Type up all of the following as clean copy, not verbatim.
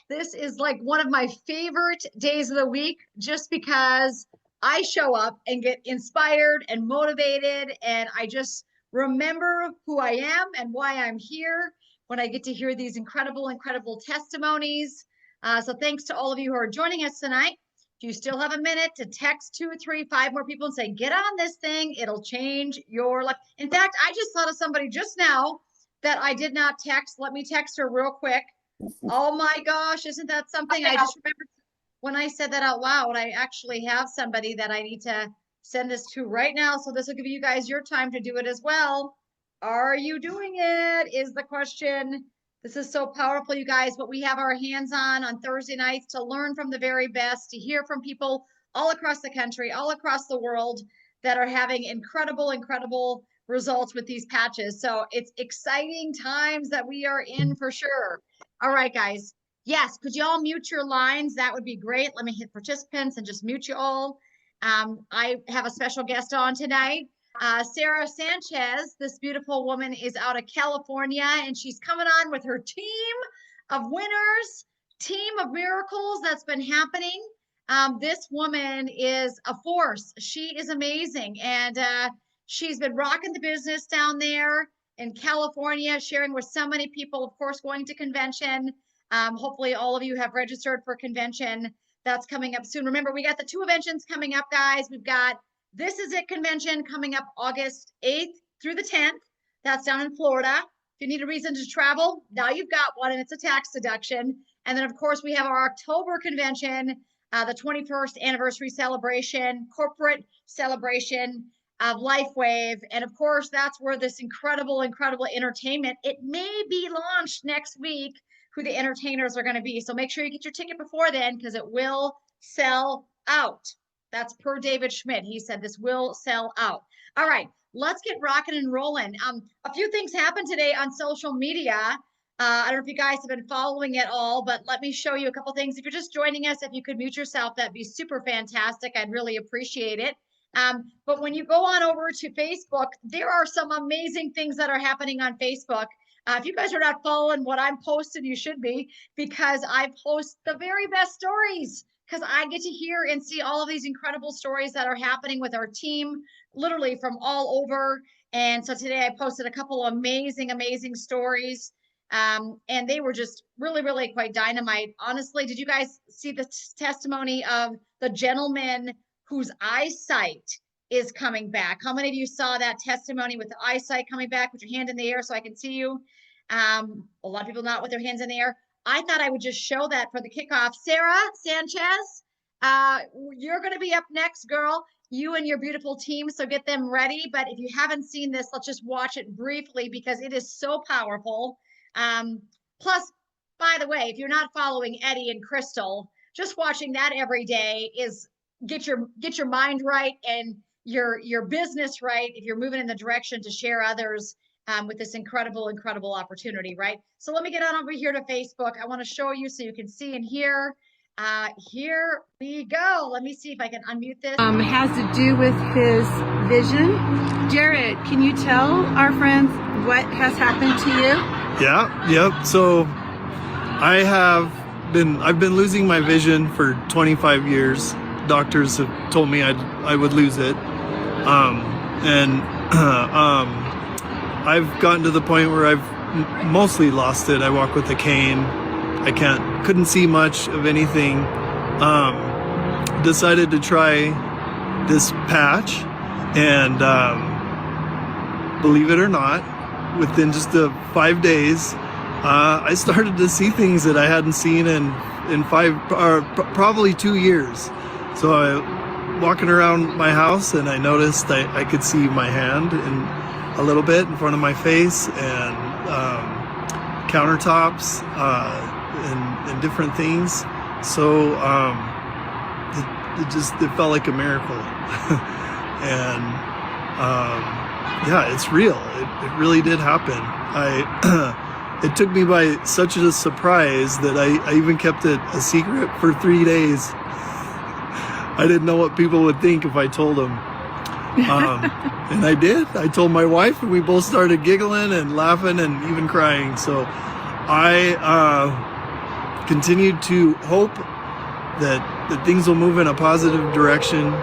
This is like one of my favorite days of the week just because I show up and get inspired and motivated, and I just remember who I am and why I'm here when I get to hear these incredible testimonies. So thanks to all of you who are joining us tonight. If you still have a minute to text 2, 3, 5 more people and say, get on this thing, it'll change your life. In fact, I just thought of somebody just now that I did not text. Let me text her real quick. Oh my gosh, isn't that something? I just remembered when I said that out loud, I actually have somebody that I need to send this to right now. So this will give you guys your time to do it as well. Are you doing it? Is the question. This is so powerful, you guys, what we have our hands on Thursday nights to learn from the very best, to hear from people all across the country, all across the world that are having incredible results with these patches. So it's exciting times that we are in for sure. All right, guys. Yes, could you all mute your lines? That would be great. Let me hit participants and just mute you all. I have a special guest on tonight. Sarah Sanchez, this beautiful woman, is out of California, and she's coming on with her team of winners, team of miracles that's been happening. This woman is a force. She is amazing, and she's been rocking the business down there in California, sharing with so many people, of course, going to convention. Hopefully all of you have registered for convention. That's coming up soon. Remember, we got the 2 conventions coming up, guys. We've got This Is It convention coming up August 8th through the 10th. That's down in Florida. If you need a reason to travel, now you've got one, and it's a tax deduction. And then, of course, we have our October convention, the 21st anniversary celebration, corporate celebration of LifeWave. And of course, that's where this incredible entertainment, it may be launched next week, who the entertainers are going to be. So make sure you get your ticket before then, because it will sell out. That's per David Schmidt. He said this will sell out. All right, let's get rocking and rolling. A few things happened today on social media. I don't know if you guys have been following it all, but let me show you a couple things. If you're just joining us, if you could mute yourself, that'd be super fantastic. I'd really appreciate it. But when you go on over to Facebook, there are some amazing things that are happening on Facebook. If you guys are not following what I'm posting, you should be, because I post the very best stories, because I get to hear and see all of these incredible stories that are happening with our team, literally from all over. And so today I posted a couple of amazing stories. And they were just really quite dynamite. Honestly, did you guys see the testimony of the gentleman whose eyesight is coming back? How many of you saw that testimony with the eyesight coming back? Put your hand in the air so I can see you. A lot of people not with their hands in the air. I thought I would just show that for the kickoff. Sarah Sanchez, you're going to be up next, girl. You and your beautiful team, so get them ready. But if you haven't seen this, let's just watch it briefly, because it is so powerful. Plus, by the way, if you're not following Eddie and Crystal, just watching that every day is get your mind right and your business right if you're moving in the direction to share others with this incredible opportunity, right? So let me get on over here to Facebook. I want to show you so you can see and hear. Here we go. Let me see if I can unmute this. Has to do with his vision. Jared, can you tell our friends what has happened to you? Yep. So I've been losing my vision for 25 years. Doctors have told me I would lose it. I've gotten to the point where I've mostly lost it. I walk with a cane. I couldn't see much of anything. Decided to try this patch, and believe it or not, within just 5 days, I started to see things that I hadn't seen in probably 2 years. So I walking around my house, and I noticed I could see my hand a little bit in front of my face, and countertops and different things. So it felt like a miracle. And yeah, it's real. It really did happen. It took me by such a surprise that I even kept it a secret for 3 days. I didn't know what people would think if I told them. And I did. I told my wife, and we both started giggling and laughing and even crying. So I continued to hope that things will move in a positive direction.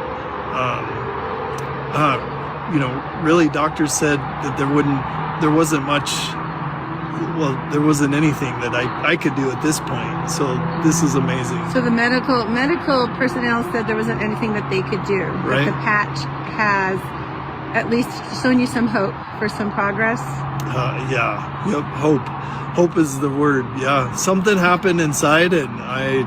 You know, really, doctors said that there wasn't anything that I could do at this point. So this is amazing. So the medical personnel said there wasn't anything that they could do. Right. But the patch has at least shown you some hope for some progress. Yeah. Yep. Hope is the word. Yeah. Something happened inside, and I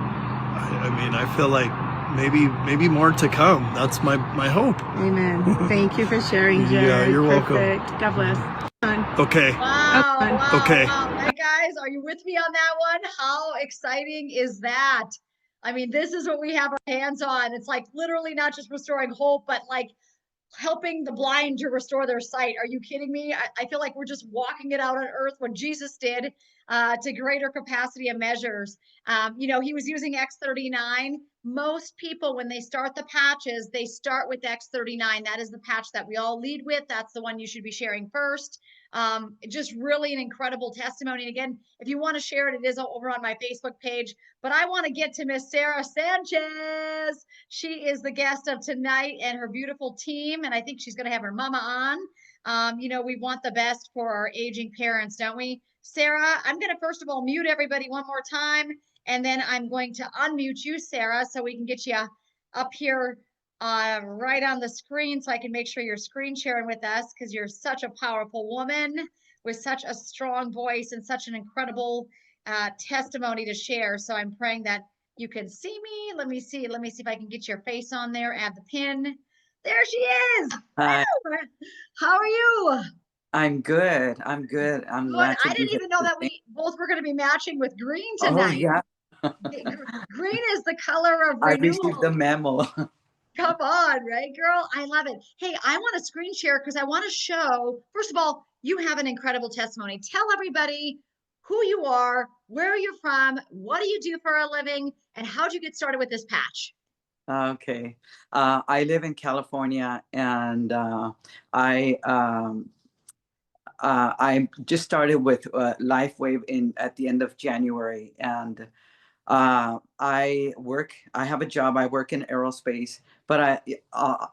mean, I feel like maybe more to come. That's my hope. Amen. Thank you for sharing, Jared. Yeah, you're welcome. Perfect. God bless. Okay. Wow. Okay. Wow. Hey guys, are you with me on that one? How exciting is that? I mean, this is what we have our hands on. It's like literally not just restoring hope, but like helping the blind to restore their sight. Are you kidding me? I feel like we're just walking it out on earth what Jesus did to greater capacity and measures. You know, he was using X39. Most people, when they start the patches, they start with X39. That is the patch that we all lead with. That's the one you should be sharing first. Just really an incredible testimony. And again, if you want to share it, it is over on my Facebook page. But I want to get to Miss Sarah Sanchez. She is the guest of tonight and her beautiful team. And I think she's going to have her mama on. You know, we want the best for our aging parents, don't we? Sarah, I'm going to first of all mute everybody one more time. And then I'm going to unmute you, Sarah, so we can get you up here right on the screen so I can make sure you're screen sharing with us, because you're such a powerful woman with such a strong voice and such an incredible testimony to share. So I'm praying that you can see me. Let me see if I can get your face on there. Add the pin. There she is. Hi. How are you? I'm good. I'm good. I'm glad to I be didn't here even know that today. we both were going to be matching with green Oh, tonight. yeah. Green is the color of I renewal. received the memo. Come on, right, girl? I love it. Hey, I want to screen share because I want to show, first of all, you have an incredible testimony. Tell everybody who you are, where you're from, what do you do for a living, and how'd you get started with this patch? Okay. I live in California, and I just started with LifeWave at the end of January, and I have a job. I work in aerospace, but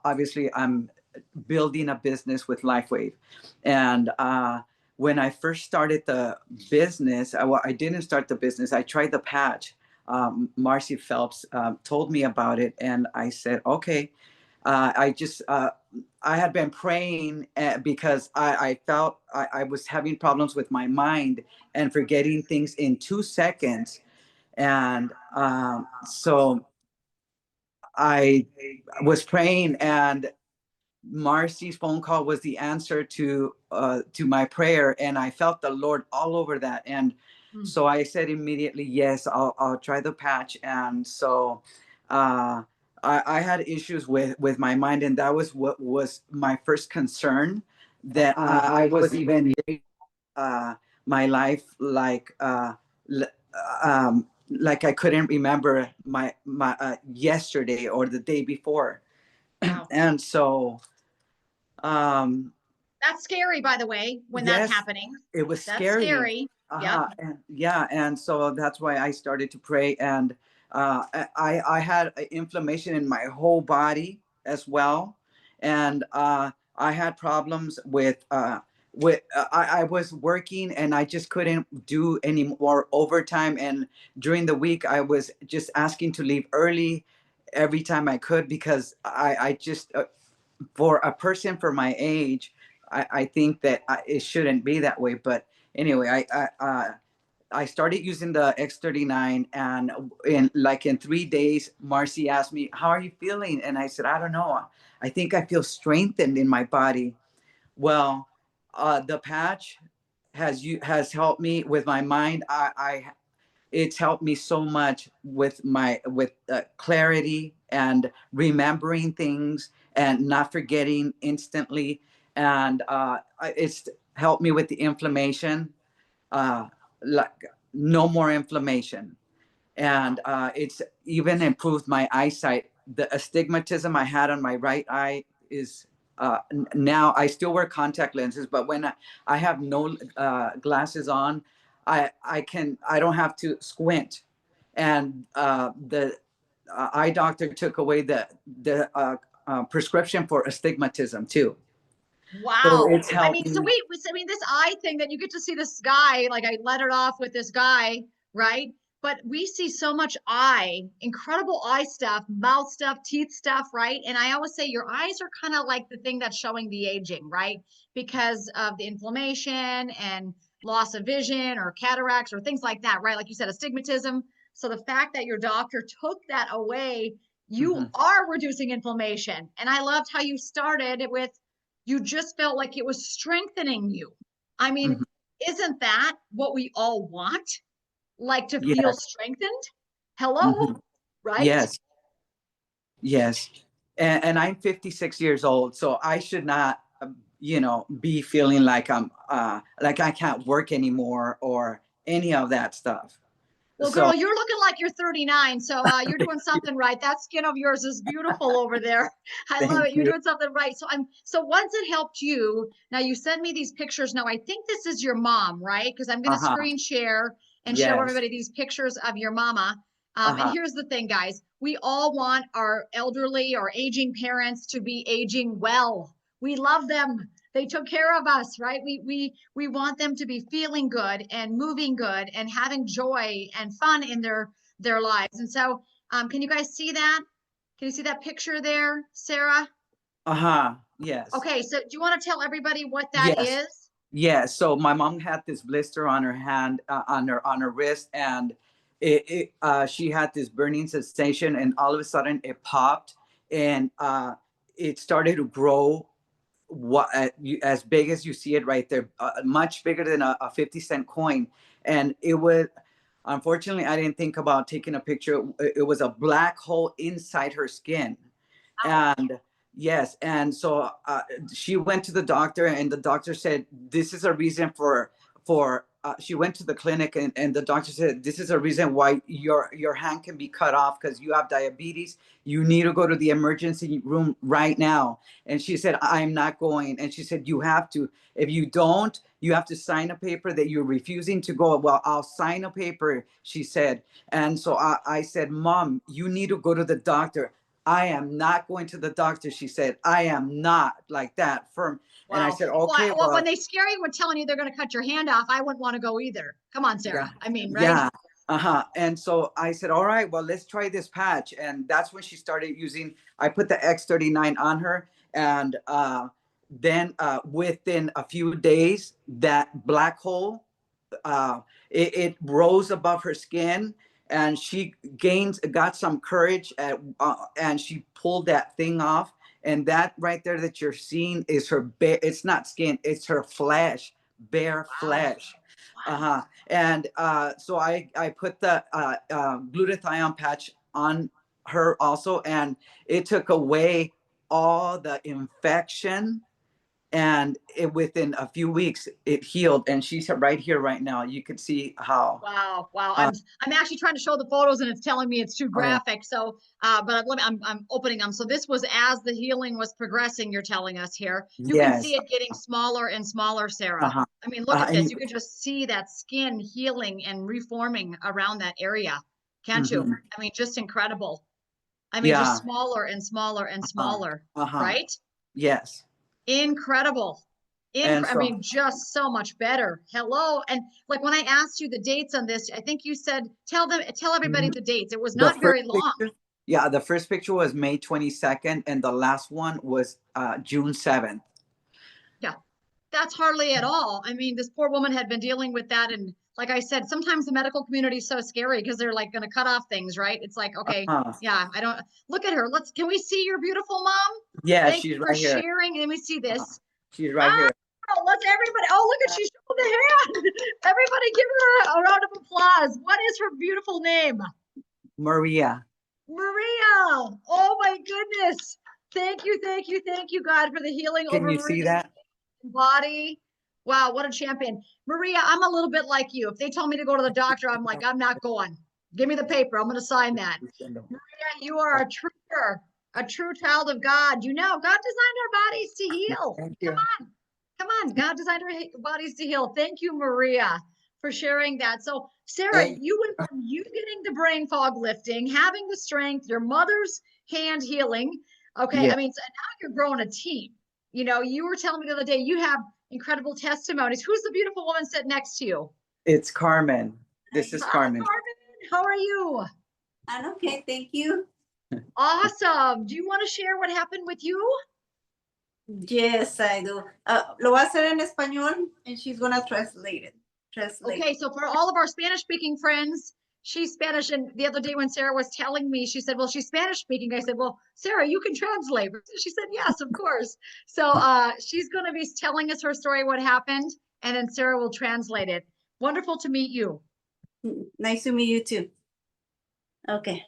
obviously I'm building a business with LifeWave. And when I first started the business, I didn't start the business. I tried the patch. Marcy Phelps told me about it, and I said, okay. I had been praying because I felt I was having problems with my mind and forgetting things in 2 seconds. And so I was praying, and Marcy's phone call was the answer to my prayer, and I felt the Lord all over that. And so I said immediately, yes, I'll try the patch. And so I had issues with my mind, and that was what was my first concern, that I was even my life like I couldn't remember my yesterday or the day before. Wow. And so that's scary, by the way, when yes, that's happening. It was That's scary. scary. Uh-huh. Yep. And so that's why I started to pray. And I had inflammation in my whole body as well. And I had problems with I was working, and I just couldn't do any more overtime. And during the week, I was just asking to leave early every time I could, because I just for a person for my age, I think that it shouldn't be that way. But anyway, I started using the X39, and in 3 days, Marcy asked me, "How are you feeling?" And I said, "I don't know. I think I feel strengthened in my body." Well, the patch has helped me with my mind. It's helped me so much with clarity and remembering things and not forgetting instantly. And it's helped me with the inflammation, like no more inflammation. And it's even improved my eyesight. The astigmatism I had on my right eye is now I still wear contact lenses, but when I have no glasses on, I don't have to squint. and the eye doctor took away the prescription for astigmatism too. So Wow. it's I helped mean, so me. I mean, this eye thing that you get to see this guy, like I let it off with this guy, right? But we see so much incredible eye stuff, mouth stuff, teeth stuff, right? And I always say your eyes are kind of like the thing that's showing the aging, right? Because of the inflammation and loss of vision or cataracts or things like that, right? Like you said, astigmatism. So the fact that your doctor took that away, you Mhm. are reducing inflammation. And I loved how you started it with you just felt like it was strengthening you. I mean, Mhm. isn't that what we all want? Like to feel Yes. strengthened? Hello, Mhm. right? Yes. Yes. And I'm 56 years old, so I should not, be feeling like I'm like I can't work anymore or any of that stuff. Well, So girl, you're looking like you're 39, so you're doing something right. That skin of yours is beautiful over there. I love thank it. You're you. doing something right. So once it helped you, now you send me these pictures. Now I think this is your mom, right? Because I'm going to Uh-huh. screen share and show Yes. everybody these pictures of your mama. And Uh-huh. here's the thing, guys. We all want our elderly or aging parents to be aging well. We love them. They took care of us, right? We want them to be feeling good and moving good and having joy and fun in their lives. And so, can you guys see that? Can you see that picture there, Sarah? Uh-huh. Yes. Okay, so do you want to tell everybody what that Yes. is? Yeah, so my mom had this blister on her hand, on her wrist, and she had this burning sensation, and all of a sudden it popped, and it started to grow. As big as you see it right there, much bigger than a 50-cent coin, and it was. Unfortunately, I didn't think about taking a picture. It was a black hole inside her skin, and yes, and so she went to the doctor, and the doctor said this is a reason for. She went to the clinic, and the doctor said this is a reason why your hand can be cut off because you have diabetes. You need to go to the emergency room right now. And she said, I'm not going. And she said, you have to. If you don't, you have to sign a paper that you're refusing to go. Well, I'll sign a paper, she said. And so I said, Mom, you need to go to the doctor. I am not going to the doctor, she said. I am not, like that, firm. And I Wow. said, Well, okay, when well, they scare you with telling you they're going to cut your hand off, I wouldn't want to go either. Come on, yeah, Sarah. I mean, right? yeah, uh-huh. And so I said, all right, well, let's try this patch. And that's when she started using, I put the X39 on her. And then within a few days, that black hole, it rose above her skin, and she got some courage, and she pulled that thing off. And that right there that you're seeing is her bare, it's not skin, it's her flesh, bare Wow. flesh. Wow. Uh-huh. And so I put the glutathione patch on her also, and it took away all the infection, and within a few weeks it healed, and she's right here right now. You can see how Wow, wow. uh, I'm actually trying to show the photos and it's telling me it's too oh graphic. So but let me I'm opening them. So this was as the healing was progressing, you're telling us here. You can yes, see it getting smaller and smaller, Sarah. uh-huh, I mean, look at this. and You can just see that skin healing and reforming around that area. Can't you? mhm, I mean, just incredible. I mean, just yeah, smaller and smaller and uh-huh, smaller, uh-huh, right? yes. Incredible. And I so mean, just so much better. Hello. And like when I asked you the dates on this, I think you said, tell everybody mhm, the dates. It was the not first very long. picture, yeah, the first picture was May 22nd, and the last one was June 7th. Yeah. That's hardly at all. I mean, this poor woman had been dealing with that. And like I said, sometimes the medical community is so scary because they're like going to cut off things, right? It's like, okay, Uh-huh. yeah, I don't look at her. Can we see your beautiful mom? Yeah, Thank she's you for right here. sharing. Let me see Uh-huh. this. She's right here. Let's everybody. Oh, look at she's showing the hand. Everybody give her a round of applause. What is her beautiful name? Maria. Maria. Oh my goodness. Thank you, thank you, thank you, God, for the healing Can over you see Maria's that? body. Wow, what a champion. Maria, I'm a little bit like you. If they told me to go to the doctor, I'm like, I'm not going. Give me the paper. I'm going to sign that. Maria, you are a true child of God. You know, God designed our bodies to heal. Thank Come you. on. Come on. God designed our bodies to heal. Thank you, Maria, for sharing that. So, Sarah, And you went from you getting the brain fog lifting, having the strength, your mother's hand healing. Okay. Yeah. I mean, so now you're growing a team. You know, you were telling me the other day, you have incredible testimonies. Who's the beautiful woman sitting next to you? It's Carmen. This is Hi, Carmen. Carmen. How are you? I'm okay, thank you. Awesome. Do you want to share what happened with you? Yes, I do. Lo voy a hacer en español and she's gonna translate it. Okay, so for all of our Spanish speaking friends, she's Spanish. And the other day when Sarah was telling me, she said, well, she's Spanish speaking. I said, well, Sarah, you can translate. She said, yes, of course. So she's going to be telling us her story, what happened, and then Sarah will translate it. Wonderful to meet you. Nice to meet you too. Okay.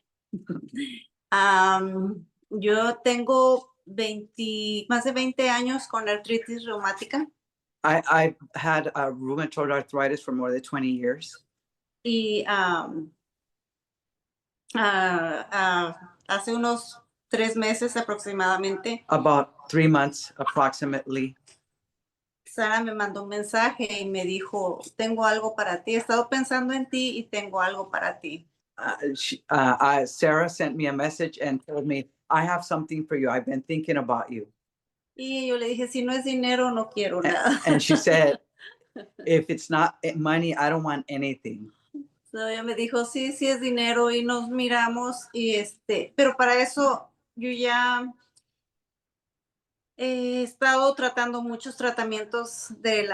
Yo tengo más de 20 años con artritis reumática I had rheumatoid arthritis for more than 20 years. y hace unos 3 meses aproximadamente, About 3 months approximately, Sara me mandó un mensaje y me dijo, tengo algo para ti. He estado pensando en ti y tengo algo para ti. Sarah sent me a message and told me, I have something for you. I've been thinking about you. Y yo le dije, si no es dinero, no quiero nada. And she said, if it's not money, I don't want anything. So ella me dijo, sí, sí es dinero y nos miramos y pero para eso yo ya he estado tratando muchos tratamientos del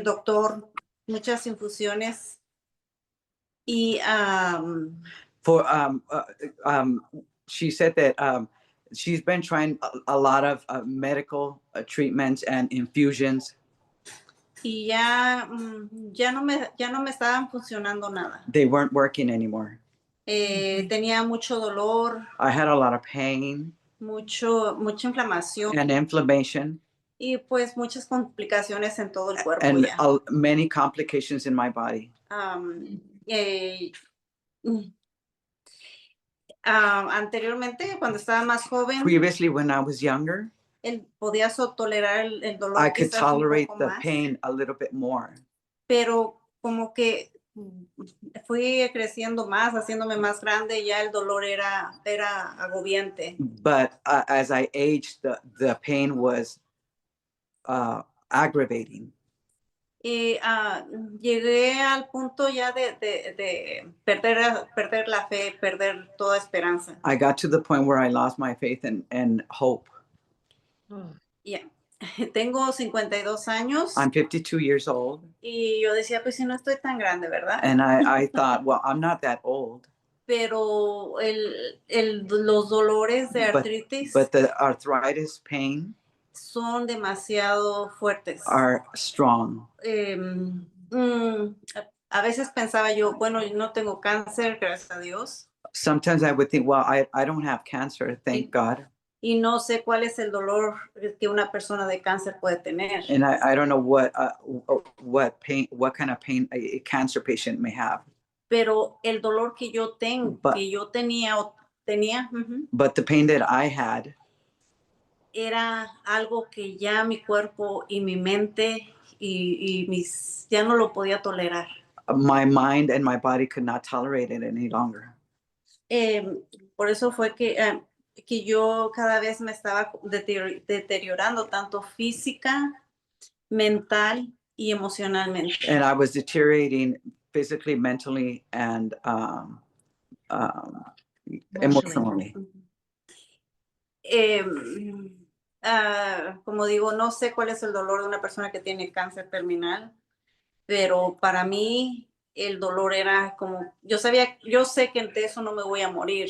doctor, muchas infusiones y For she said that she's been trying a lot of medical treatments and infusions. y ya no me estaban funcionando nada. They weren't working anymore. Tenía mucho dolor, I had a lot of pain mucha inflamación and inflammation y pues muchas complicaciones en todo el cuerpo and ya. many complications in my body. Anteriormente, cuando estaba más joven, Previously, when I was younger, podía tolerar el dolor. I could quizás un tolerate poco the más, pain a little bit more. pero como que fui creciendo más, haciéndome más grande, ya el dolor era agobiante. But as I aged, the pain was aggravating. Y llegué al punto ya de perder la fe, perder toda esperanza. I got to the point where I lost my faith and hope. Yeah. Tengo 52 años. I'm 52 years old. Y yo decía, pues si no estoy tan grande, ¿verdad? And I thought, well, I'm not that old. Pero los dolores de artritis But the arthritis pain son demasiado fuertes. are strong. A veces pensaba yo, bueno, yo no tengo cáncer, gracias a Dios. Sometimes I would think, well, I don't have cancer, thank God. Y no sé cuál es el dolor que una persona de cáncer puede tener. And I don't know what kind of pain a cancer patient may have. Pero el dolor que yo tenía, But the pain that I had era algo que ya mi cuerpo y mi mente ya no lo podía tolerar. My mind and my body could not tolerate it any longer. Por eso fue que yo cada vez me estaba deteriorando tanto física, mental y emocionalmente. And I was deteriorating physically, mentally, and emotionally. Como digo, no sé cuál es el dolor de una persona que tiene cáncer terminal, pero para mí el dolor era como, yo sé que de eso no me voy a morir.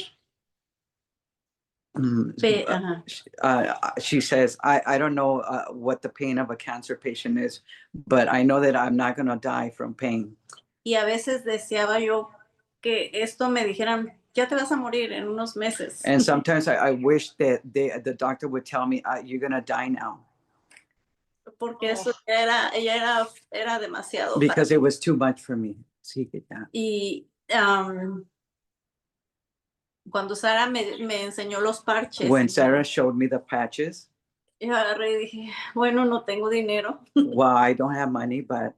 She says, I don't know what the pain of a cancer patient is, but I know that I'm not going to die from pain. Y a veces deseaba yo que esto me dijeran, ya te vas a morir en unos meses. And sometimes I wish that the doctor would tell me, you're going to die now. Porque eso era demasiado. Because it was too much for me. Sí, y cuando Sara me enseñó los parches. When Sarah showed me the patches. Yo agarré y dije, bueno, no tengo dinero. Well, I don't have money, but.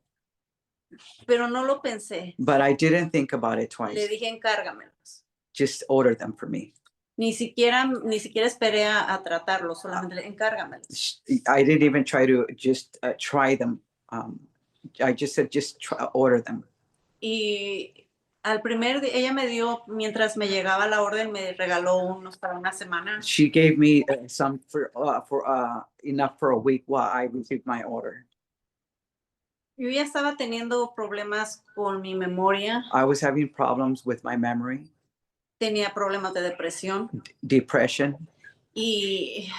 pero no lo pensé. But I didn't think about it Le twice. dije, encárgamelos. Just order them for me. Ni siquiera esperé a tratarlos, solamente encárgamelos. I didn't even try to just try them. I just said, just order them. Y al primer día, ella me dio, mientras me llegaba la orden, me regaló unos para una semana. She gave me some for enough for a week while I received my order. Yo ya estaba teniendo problemas con mi memoria, I was having problems with my memory, tenía problemas de depresión depression, y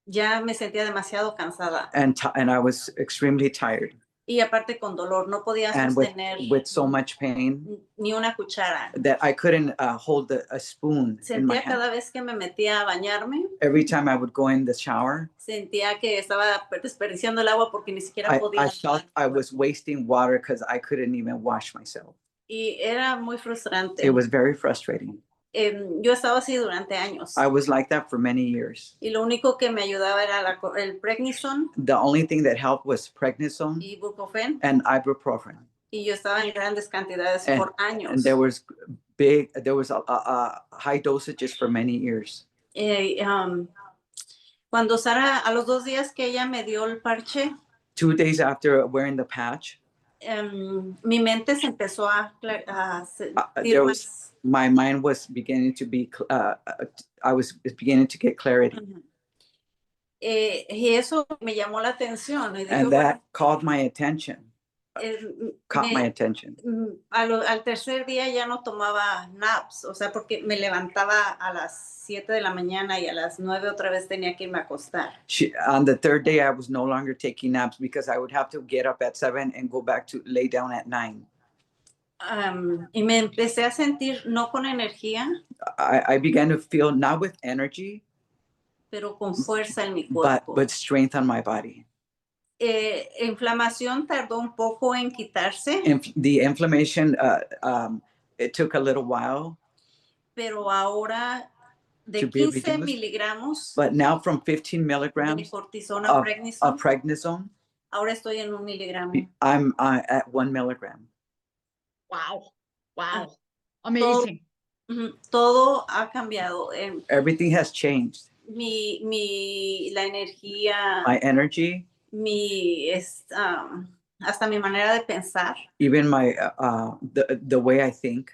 ya me sentía demasiado cansada. and I was extremely tired. Y aparte con dolor, no podía And sostener with so much pain ni una cuchara. that I couldn't hold a spoon in my Sentía cada hand. vez que me metía a bañarme, Every time I would go in the shower, sentía que estaba desperdiciando el agua porque ni siquiera I podía. felt I was wasting water because I couldn't even wash myself. Y era muy frustrante. It was very frustrating. Yo estaba así durante años. I was like that for many years. Y lo único que me ayudaba era el prednisone The only thing that helped was prednisone y ibuprofen. and ibuprofen. Y yo estaba en grandes cantidades And- por años. And there was a high dosages for many years. Cuando Sara, a los 2 días que ella me dio el parche, 2 days after wearing the patch, mi mente se empezó a there was- my mind was beginning to be, I was beginning to get clarity. Y eso me llamó la atención. Y And digo, that caught my attention, bueno, al tercer día ya no tomaba naps, o sea, porque me levantaba a las 7 de la mañana y a las 9 otra vez tenía que irme a acostar. On the third day, I was no longer taking naps because I would have to get up at 7 and go back to lay down at 9. Y me empecé a sentir no con energía, I began to feel not with energy, pero con fuerza en mi cuerpo. but strength on my body. Inflamación tardó un poco en quitarse, The inflammation, it took a little while, pero ahora de To be 15 reduced. miligramos but now from 15 de milligrams cortisona of prednisone, prednisone, ahora estoy en 1 miligramo. I'm at 1 milligram. Wow. Wow. Amazing. Todo ha cambiado. Everything has changed. La energía, My energy, hasta mi manera de pensar. even my the way I think.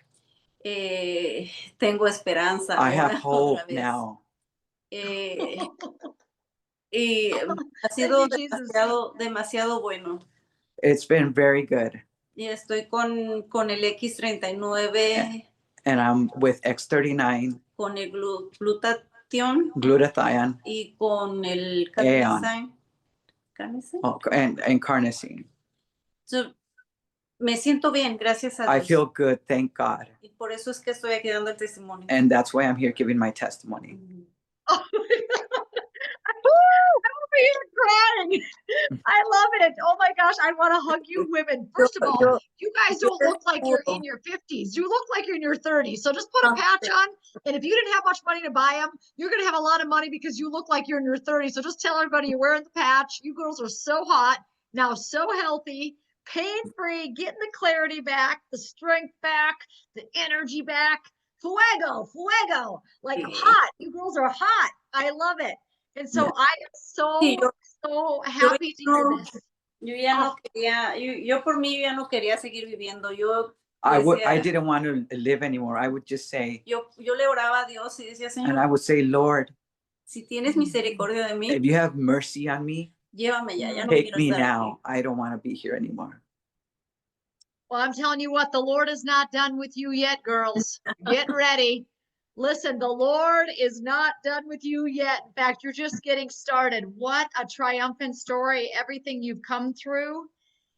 Tengo esperanza. I have ahora, hope otra vez. now. Y ha sido Thank you, Jesus. demasiado bueno. It's been very good. Y estoy con el X39, And I'm with X39, con el glutatión glutathione, y con el Aeon. carnicine. And carnosine. So, me siento bien, gracias a Dios. I feel good, thank God. Y por eso es que estoy aquí dando el testimonio. And that's why I'm here giving my testimony. Oh my God. I'm over here crying. I love it. Oh my gosh, I want to hug you women. First of all, you guys don't look like you're in your 50s. You look like you're in your 30s. So just put a patch on. And if you didn't have much money to buy them, you're going to have a lot of money because you look like you're in your 30s. So just tell everybody you're wearing the patch. You girls are so hot, now so healthy, pain-free, getting the clarity back, the strength back, the energy back. Fuego, fuego, like hot. You girls are hot. I love it. And so I am so happy to hear this. Yo ya no quería, yo por mí ya no quería seguir viviendo. I didn't want to live anymore. I would just say, yo le oraba a Dios y decía, and Señor, I would say, Lord, si tienes misericordia de mí, if you have mercy on me, llévame ya no take quiero me estar now. I don't want to be here anymore. Well, I'm telling you what, the Lord is not done with you yet, girls. Get ready. Listen, the Lord is not done with you yet. In fact, you're just getting started. What a triumphant story, everything you've come through.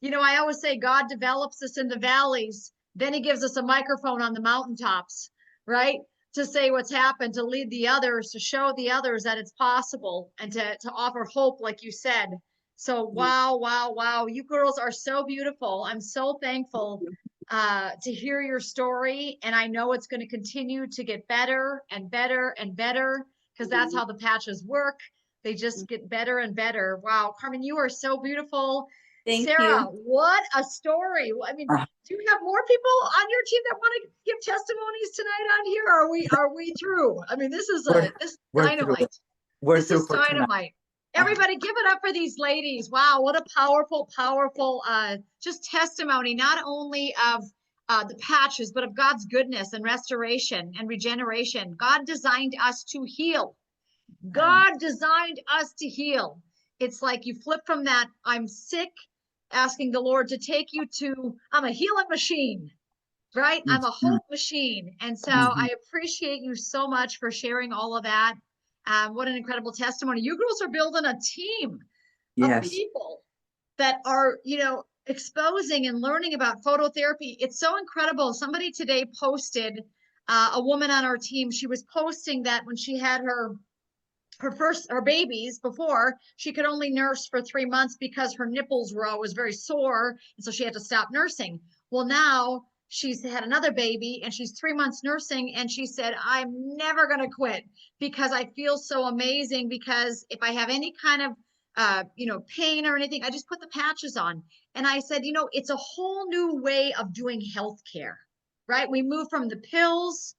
You know, I always say God develops us in the valleys, then he gives us a microphone on the mountaintops, right? To say what's happened, to lead the others, to show the others that it's possible, and to offer hope, like you said. So, wow, wow, wow. You girls are so beautiful. I'm so thankful to hear your story. And I know it's going to continue to get better and better and better because that's how the patches work. They just get better and better. Wow, Carmen, you are so beautiful. Thank Sarah, you. what a story. I mean, Uh, do you have more people on your team that want to give testimonies tonight on here? Are we through? I mean, we're this is we're through. dynamite. We're This through is for tonight. dynamite. Uh, Everybody give it up for these ladies. Wow, what a powerful just testimony, not only of the patches, but of God's goodness and restoration and regeneration. God designed us to heal. God designed us to heal. It's like you flip from that, I'm sick, asking the Lord to take you to, I'm a healing machine, right? I'm a hope machine. And so I appreciate you so much for sharing all of that. What an incredible testimony. You girls are building a team of Yes. people that are, exposing and learning about phototherapy. It's so incredible. Somebody today posted, a woman on our team, she was posting that when she had her babies before, she could only nurse for 3 months because her nipples were always very sore, and so she had to stop nursing. Well, now she's had another baby and she's 3 months nursing, and she said, I'm never going to quit because I feel so amazing, because if I have any kind of pain or anything, I just put the patches on. And I said, it's a whole new way of doing healthcare, right? We move from the pills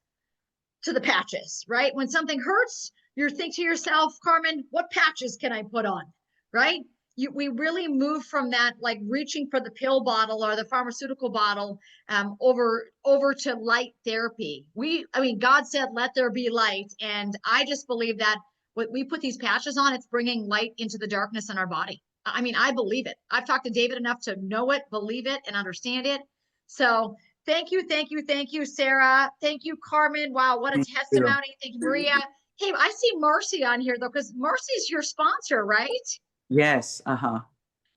to the patches, right? When something hurts, you think to yourself, Carmen, what patches can I put on, right? We really move from that, like reaching for the pill bottle or the pharmaceutical bottle, over to light therapy. God said, let there be light. And I just believe that when we put these patches on, it's bringing light into the darkness in our body. I believe it. I've talked to David enough to know it, believe it, and understand it. So thank you, Sarah. Thank you, Carmen. Wow, what a Thank you. testimony. Thank you, Maria. Hey, I see Marcy on here though, because Marcy's your sponsor, right? Yes.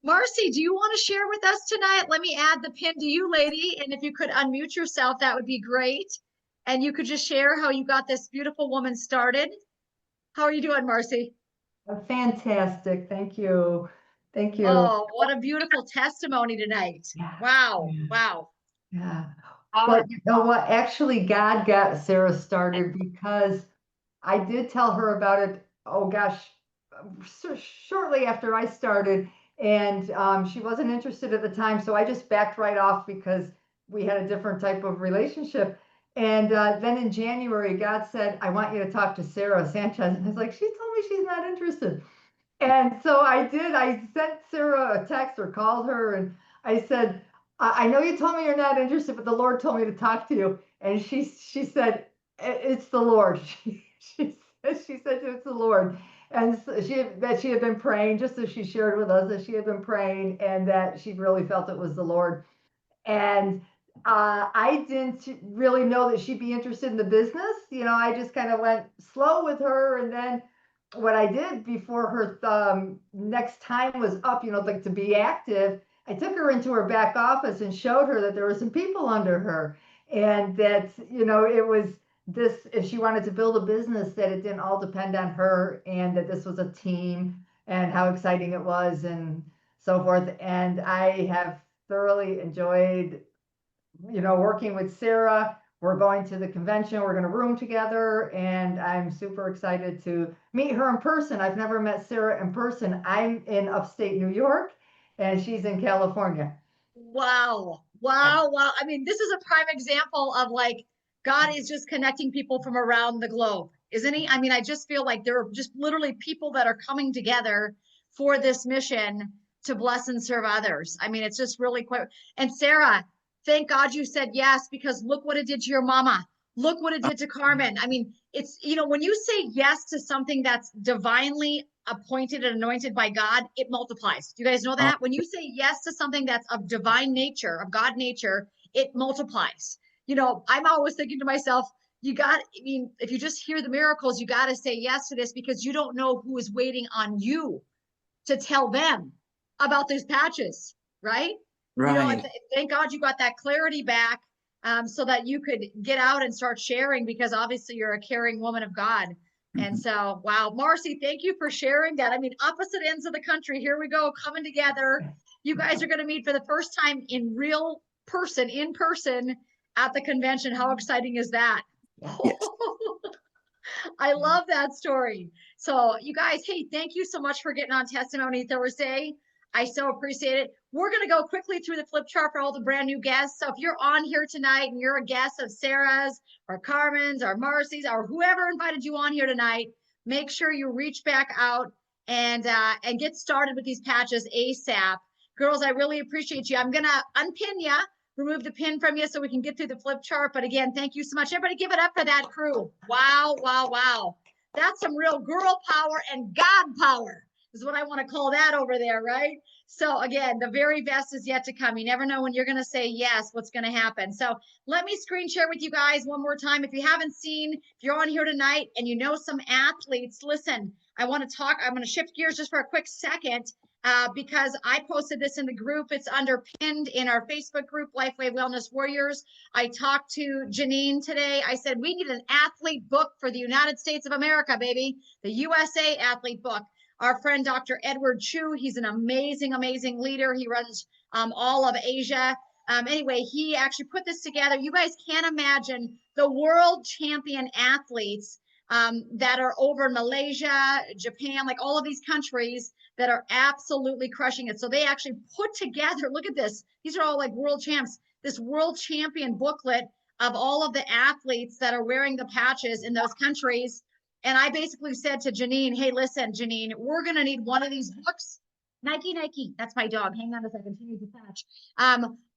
Marcy, do you want to share with us tonight? Let me add the pin to you, lady. And if you could unmute yourself, that would be great. And you could just share how you got this beautiful woman started. How are you doing, Marcy? Fantastic. Thank you. Thank you. Oh, what a beautiful testimony tonight. Yeah. Wow. Yeah. Wow. Yeah. But you know what? Actually, God got Sarah started because I did tell her about it, oh gosh, shortly after I started. And she wasn't interested at the time. So I just backed right off because we had a different type of relationship. And then in January, God said, I want you to talk to Sarah Sanchez. And I was like, she told me she's not interested. And so I did. I sent Sarah a text or called her, and I said, I know you told me you're not interested, but the Lord told me to talk to you." And she said, "It's the Lord." She said it's the Lord, and that she had been praying, just as she shared with us, that she had been praying, and that she really felt it was the Lord. And I didn't really know that she'd be interested in the business. I just kind of went slow with her, and then what I did before her next time was up, like to be active, I took her into her back office and showed her that there were some people under her, and that, it was this, if she wanted to build a business, that it didn't all depend on her, and that this was a team, and how exciting it was, and so forth. And I have thoroughly enjoyed, working with Sarah. We're going to the convention. We're going to room together, and I'm super excited to meet her in person. I've never met Sarah in person. I'm in upstate New York, and she's in California. Wow. This is a prime example of like God is just connecting people from around the globe, isn't he? I just feel like there are just literally people that are coming together for this mission to bless and serve others. It's just really quite. And Sarah, thank God you said yes, because look what it did to your mama. Look what it did to Carmen. It's, when you say yes to something that's divinely appointed and anointed by God, it multiplies. Do you guys know that? When you say yes to something that's of divine nature, of God nature, it multiplies. I'm always thinking to myself, if you just hear the miracles, you got to say yes to this, because you don't know who is waiting on you to tell them about these patches, right? Right. Thank God you got that clarity back, so that you could get out and start sharing, because obviously you're a caring woman of God. And so, wow, Marcy, thank you for sharing that. Opposite ends of the country. Here we go, coming together. You guys are going to meet for the first time in person at the convention. How exciting is that? Yes. I love that story. So you guys, hey, thank you so much for getting on Testimony Thursday. I so appreciate it. We're going to go quickly through the flip chart for all the brand new guests. So if you're on here tonight and you're a guest of Sarah's or Carmen's or Marcy's or whoever invited you on here tonight, make sure you reach back out and get started with these patches ASAP. Girls, I really appreciate you. I'm going to unpin you, remove the pin from you so we can get through the flip chart. But again, thank you so much. Everybody give it up for that crew. Wow, wow, wow. That's some real girl power and God power is what I want to call that over there, right? So again, the very best is yet to come. You never know when you're going to say yes, what's going to happen. So let me screen share with you guys one more time. If you haven't seen, if you're on here tonight and you know some athletes, listen, I'm going to shift gears just for a quick second because I posted this in the group. It's underpinned in our Facebook group, LifeWave Wellness Warriors. I talked to Janine today. I said, we need an athlete book for the United States of America, baby, the USA athlete book. Our friend, Dr. Edward Chu, he's an amazing, amazing leader. He runs all of Asia. Anyway, he actually put this together. You guys can't imagine the world champion athletes that are over in Malaysia, Japan, like all of these countries that are absolutely crushing it. So they actually put together, look at this. These are all like world champs, this world champion booklet of all of the athletes that are wearing the patches in those countries. And I basically said to Janine, hey, listen, Janine, we're going to need one of these books. Nike, that's my dog. Hang on a second. She needs a patch.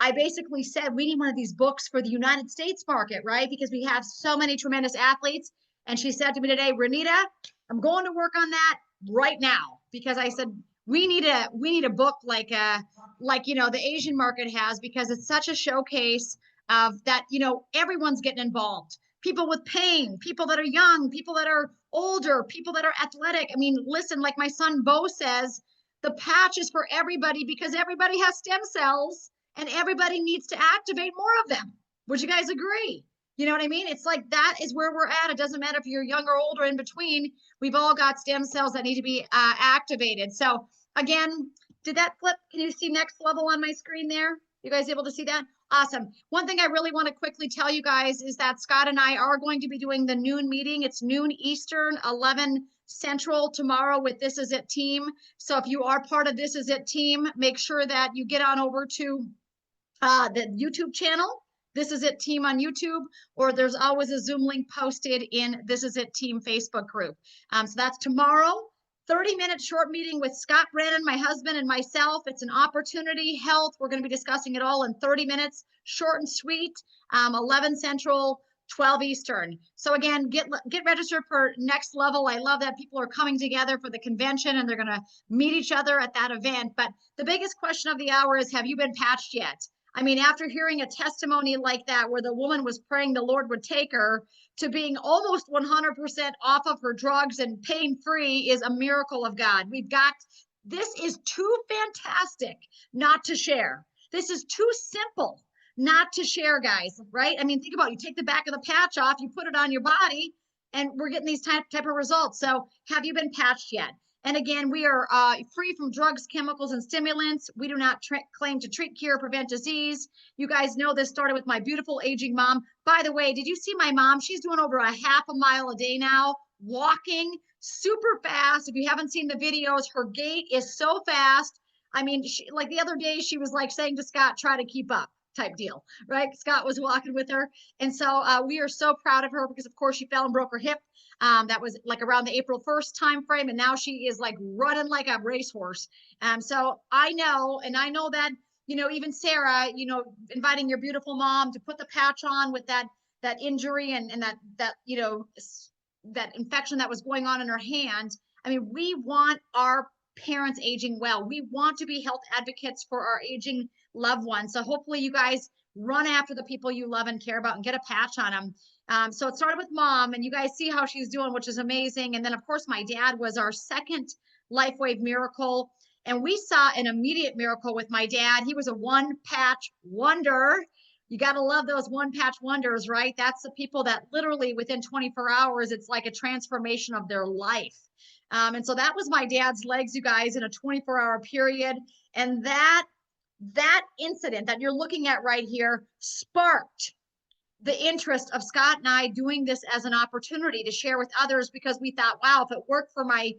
I basically said we need one of these books for the United States market, right? Because we have so many tremendous athletes. And she said to me today, Renita, I'm going to work on that right now. Because I said, we need a book like the Asian market has, because it's such a showcase of that, everyone's getting involved. People with pain, people that are young, people that are older, people that are athletic. I mean, listen, like my son Bo says, the patch is for everybody because everybody has stem cells and everybody needs to activate more of them. Would you guys agree? You know what I mean? It's like that is where we're at. It doesn't matter if you're young or old or in between. We've all got stem cells that need to be activated. So again, did that flip? Can you see next level on my screen there? You guys able to see that? Awesome. One thing I really want to quickly tell you guys is that Scott and I are going to be doing the noon meeting. It's noon Eastern, 11 Central tomorrow with This Is It team. So if you are part of This Is It team, make sure that you get on over to the YouTube channel, This Is It team on YouTube, or there's always a Zoom link posted in This Is It team Facebook group. So that's tomorrow. 30-minute short meeting with Scott Brennan, my husband, and myself. It's an opportunity, health. We're going to be discussing it all in 30 minutes, short and sweet, 11 Central, 12 Eastern. So again, get registered for next level. I love that people are coming together for the convention and they're going to meet each other at that event. But the biggest question of the hour is, have you been patched yet? I mean, after hearing a testimony like that, where the woman was praying the Lord would take her to being almost 100% off of her drugs and pain-free, is a miracle of God. This is too fantastic not to share. This is too simple not to share, guys, right? I mean, think about it. You take the back of the patch off, you put it on your body, and we're getting these type of results. So have you been patched yet? And again, we are free from drugs, chemicals, and stimulants. We do not claim to treat, cure, prevent disease. You guys know this started with my beautiful aging mom. By the way, did you see my mom? She's doing over a half a mile a day now, walking super fast. If you haven't seen the videos, her gait is so fast. I mean, like the other day, she was like saying to Scott, try to keep up type deal, right? Scott was walking with her. And so we are so proud of her because, of course, she fell and broke her hip. That was like around the April 1st time frame. And now she is like running like a racehorse. So I know that, even Sarah, inviting your beautiful mom to put the patch on with that injury and that infection that was going on in her hand. I mean, we want our parents aging well. We want to be health advocates for our aging loved ones. So hopefully you guys run after the people you love and care about and get a patch on them. So it started with mom, and you guys see how she's doing, which is amazing. And then of course my dad was our second LifeWave miracle. And we saw an immediate miracle with my dad. He was a one patch wonder. You got to love those one patch wonders, right? That's the people that literally within 24 hours, it's like a transformation of their life. And so that was my dad's legs, you guys, in a 24-hour period. And that incident that you're looking at right here sparked the interest of Scott and I doing this as an opportunity to share with others, because we thought, wow, if it worked for my,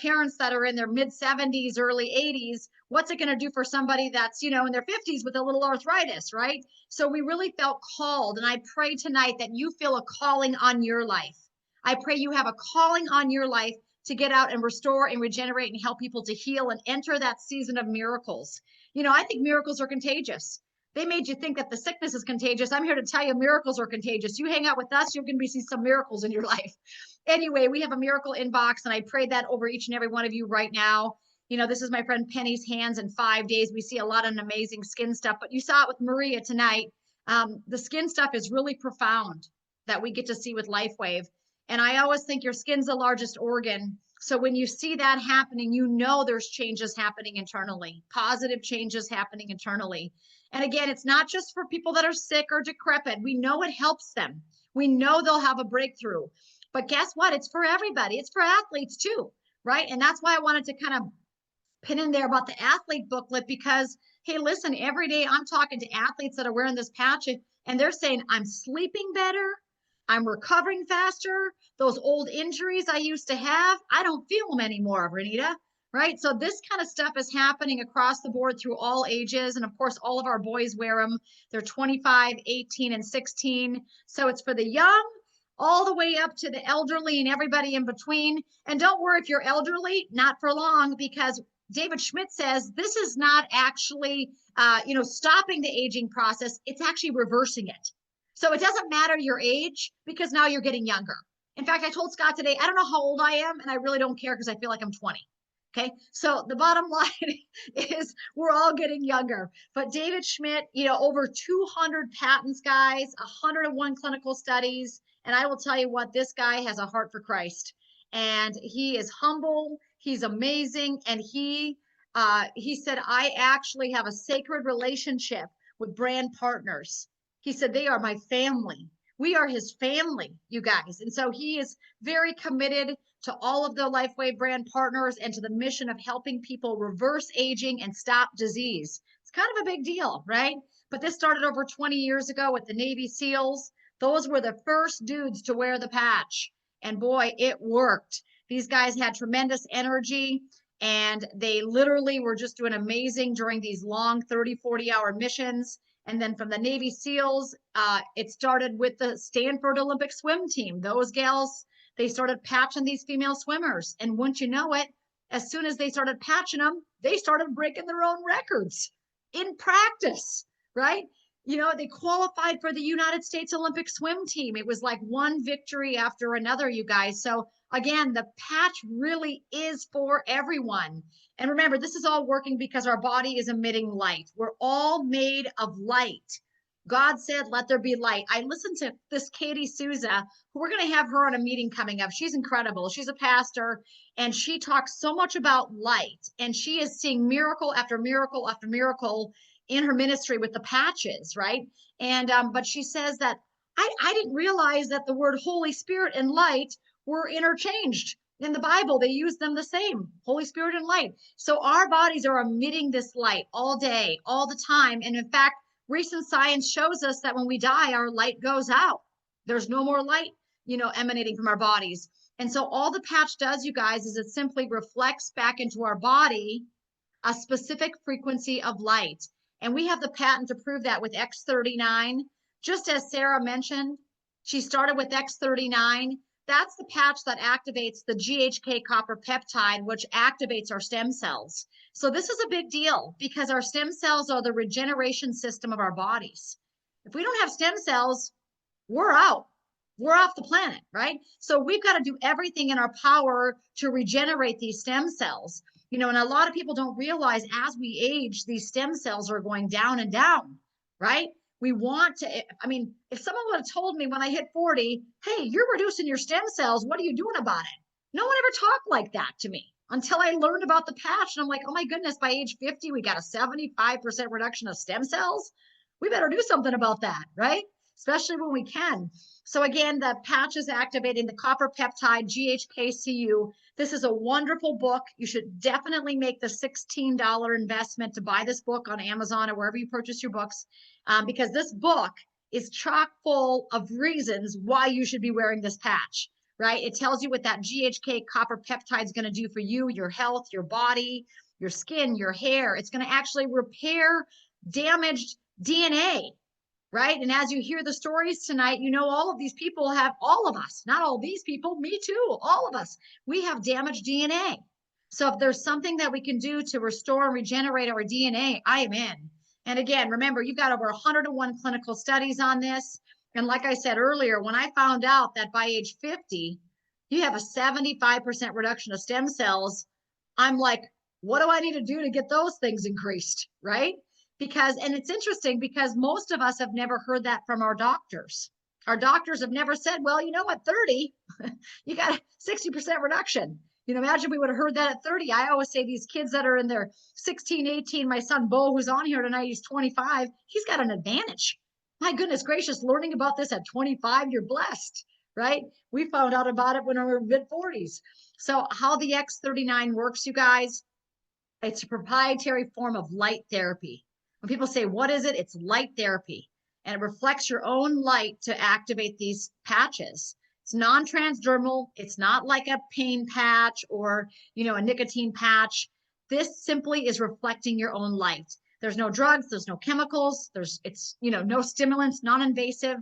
parents that are in their mid 70s, early 80s, What's it going to do for somebody that's, in their 50s with a little arthritis, right? So we really felt called. And I pray tonight that you feel a calling on your life. I pray you have a calling on your life to get out and restore and regenerate and help people to heal and enter that season of miracles. I think miracles are contagious. They made you think that the sickness is contagious. I'm here to tell you miracles are contagious. You hang out with us, you're going to see some miracles in your life. Anyway, we have a miracle inbox, and I pray that over each and every one of you right now. This is my friend Penny's hands in 5 days. We see a lot of amazing skin stuff, but you saw it with Maria tonight. The skin stuff is really profound that we get to see with LifeWave. And I always think your skin's the largest organ. So when you see that happening, there's changes happening internally, positive changes happening internally. And again, it's not just for people that are sick or decrepit. We know it helps them. We know they'll have a breakthrough. But guess what? It's for everybody. It's for athletes too, right? And that's why I wanted to kind of pin in there about the athlete booklet, because, hey, listen, every day I'm talking to athletes that are wearing this patch, and they're saying, I'm sleeping better. I'm recovering faster. Those old injuries I used to have, I don't feel them anymore, Renita, right? So this kind of stuff is happening across the board through all ages. And of course, all of our boys wear them. They're 25, 18, and 16. So it's for the young, all the way up to the elderly and everybody in between. And don't worry if you're elderly, not for long, because David Schmidt says this is not actually, stopping the aging process. It's actually reversing it. So it doesn't matter your age, because now you're getting younger. In fact, I told Scott today, I don't know how old I am, and I really don't care because I feel like I'm 20. Okay. So the bottom line is we're all getting younger. But David Schmidt, over 200 patents, guys, 101 clinical studies. And I will tell you what, this guy has a heart for Christ, and he is humble. He's amazing. And he said, I actually have a sacred relationship with brand partners. He said, they are my family. We are his family, you guys. And so he is very committed to all of the LifeWave brand partners and to the mission of helping people reverse aging and stop disease. It's kind of a big deal, right? But this started over 20 years ago with the Navy SEALs. Those were the first dudes to wear the patch. And boy, it worked. These guys had tremendous energy, and they literally were just doing amazing during these long 30, 40-hour missions. And then from the Navy SEALs, it started with the Stanford Olympic swim team. Those gals, they started patching these female swimmers. And once you know it, as soon as they started patching them, they started breaking their own records in practice, right? They qualified for the United States Olympic swim team. It was like one victory after another, you guys. So again, the patch really is for everyone. And remember, this is all working because our body is emitting light. We're all made of light. God said, let there be light. I listened to this Katie Souza, who we're going to have her on a meeting coming up. She's incredible. She's a pastor, and she talks so much about light. And she is seeing miracle after miracle after miracle in her ministry with the patches, right? And but she says that I didn't realize that the word Holy Spirit and light were interchanged. In the Bible, they use them the same, Holy Spirit and light. So our bodies are emitting this light all day, all the time. And in fact, recent science shows us that when we die, our light goes out. There's no more light, emanating from our bodies. And so all the patch does, you guys, is it simply reflects back into our body a specific frequency of light. And we have the patent to prove that with X39. Just as Sarah mentioned, she started with X39. That's the patch that activates the GHK copper peptide, which activates our stem cells. So this is a big deal because our stem cells are the regeneration system of our bodies. If we don't have stem cells, we're out. We're off the planet, right? So we've got to do everything in our power to regenerate these stem cells. And a lot of people don't realize as we age, these stem cells are going down and down, right? We want to, if someone would have told me when I hit 40, hey, you're reducing your stem cells, what are you doing about it? No one ever talked like that to me until I learned about the patch. And I'm like, oh my goodness, by age 50, we got a 75% reduction of stem cells. We better do something about that, right? Especially when we can. So again, the patch is activating the copper peptide GHKCU. This is a wonderful book. You should definitely make the $16 investment to buy this book on Amazon or wherever you purchase your books, because this book is chock full of reasons why you should be wearing this patch, right? It tells you what that GHK copper peptide is going to do for you, your health, your body. your skin, your hair. It's going to actually repair damaged DNA, right? And as you hear the stories tonight, you know, all of these people have, all of us, not all these people, me too, all of us, we have damaged DNA. So if there's something that we can do to restore and regenerate our DNA, I am in. And again, remember, you've got over 101 clinical studies on this. And like I said earlier, when I found out that by age 50, you have a 75% reduction of stem cells, I'm like, what do I need to do to get those things increased, right? Because, and it's interesting because most of us have never heard that from our doctors. Our doctors have never said, well, you know, at 30, you got a 60% reduction. You know, imagine we would have heard that at 30. I always say these kids that are in their 16, 18, my son Bo, who's on here tonight, he's 25, he's got an advantage. My goodness gracious, learning about this at 25, you're blessed, right? We found out about it when we were mid 40s. So how the X39 works, you guys, it's a proprietary form of light therapy. When people say, what is it? It's light therapy, and it reflects your own light to activate these patches. It's non-transdermal. It's not like a pain patch or, you know, a nicotine patch. This simply is reflecting your own light. There's no drugs, there's no chemicals, it's, you know, no stimulants, non-invasive.